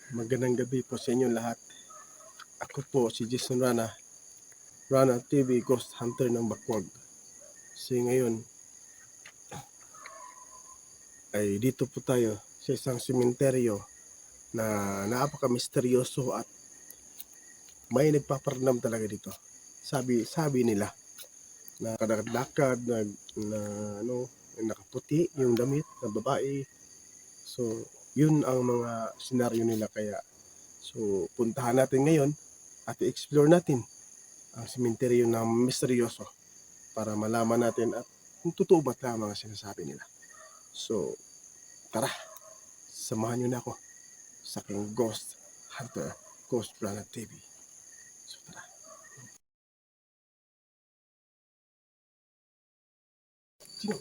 Magandang gabi po sa inyo lahat. Ako po si Jason Rana, Rana TV Ghost Hunter ng Bakwag. So ngayon ay dito po tayo sa isang sementeryo na napaka-misteryoso at may nagpaparamdam talaga dito. Sabi nila na kadakad nakaputi yung damit na babae. So yun ang mga senaryo nila, kaya so puntahan natin ngayon at i-explore natin ang sementeryo na misteryoso para malaman natin at kung totoo ba ang mga sinasabi nila. So tara, samahan nyo na ako sa aking Ghost Hunter, Ghost Planet TV. So tara. Sino?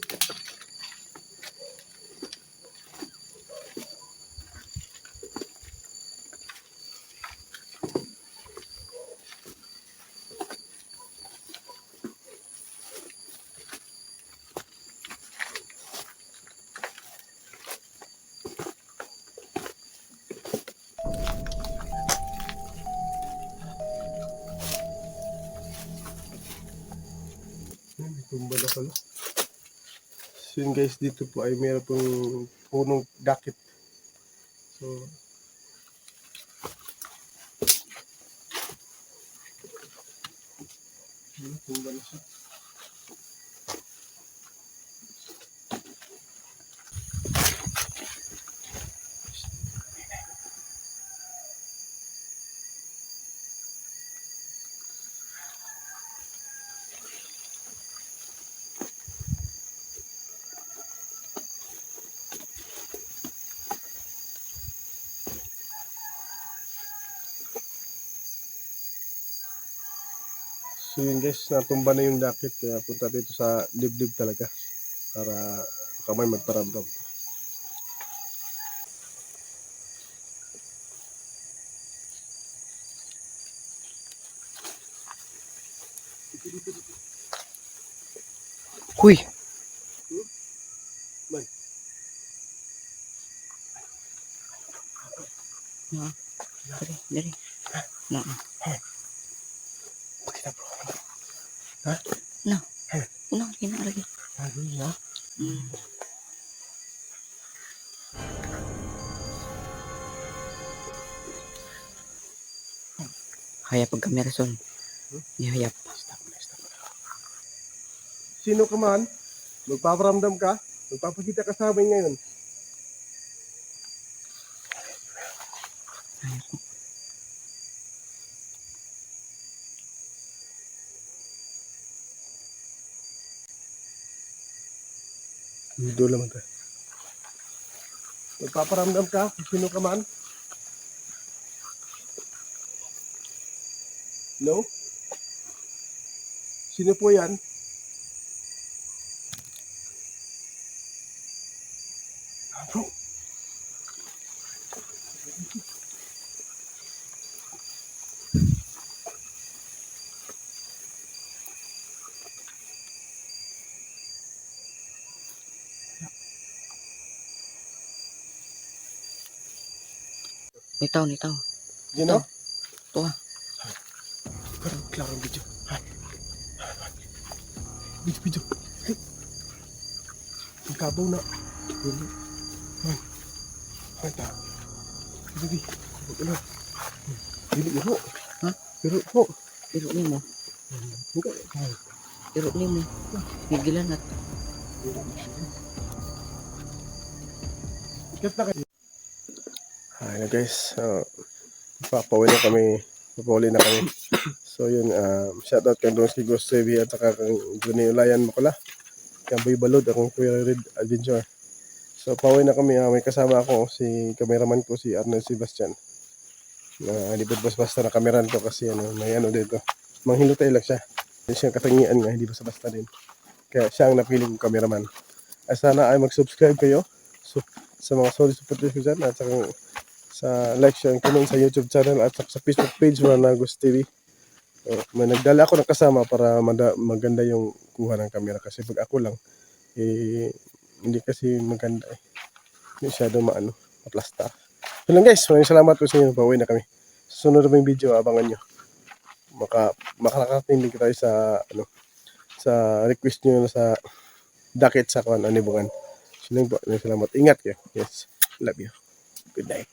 May tumba na pala. So yun guys, dito po ay meron pong punong dakit. So tumba na siya. So yun guys, natumba na yung dakit, kaya punta dito sa dibdib talaga para baka may magparamdam. Huy! Man. Na. Dari. Na. Pakita bro. Na. Una kina lagi. Ano ya? Hayap pag kamera son. Ihayap. Sino ka man? Magpaparamdam ka? Magpapakita ka sa amin ngayon. Hayap ko. Hindi naman tayo. Magpaparamdam ka? Sino ka man? Hello? Sino po yan? Bro. Nitaw. You know? Tuwa. Klaro ang video. Video. Hey. Ang kabaw na. Ay, ta. Dili. Ano? Dili iro. Ha? Iro po. Iro ni mo. Buka. Iro ni mo. Gigilan at. Ikat na kayo. Hi na guys. Papawin na kami. So yun, shoutout kang doon si Ghost TV at saka kang Johnny Ulayan Makula. Kang Boy Balod, akong Kuya Red Adventure. So pauwi na kami, may kasama ako, si cameraman ko, si Arnold Sebastian. Hindi basta na kameran ko kasi may dito. Manghilutay lang siya. Hindi siya katangian nga, hindi basta din. Kaya siya ang napili kong cameraman. Sana ay mag-subscribe kayo sa mga solid supporters ko dyan, at saka sa like, share, and comment sa YouTube channel at sa Facebook page na Ghost TV. May nagdala ako ng kasama para maganda yung kuha ng camera, kasi pag ako lang hindi kasi maganda, hindi maplasta. So lang guys, maraming salamat po sa inyo. Pauwi na kami. Susunod na yung video, abangan nyo. Makakarating din tayo sa sa request nyo na sa dakit sa Anibungan. So lang po, maraming salamat. Ingat kayo. Yes. Love you. Good night.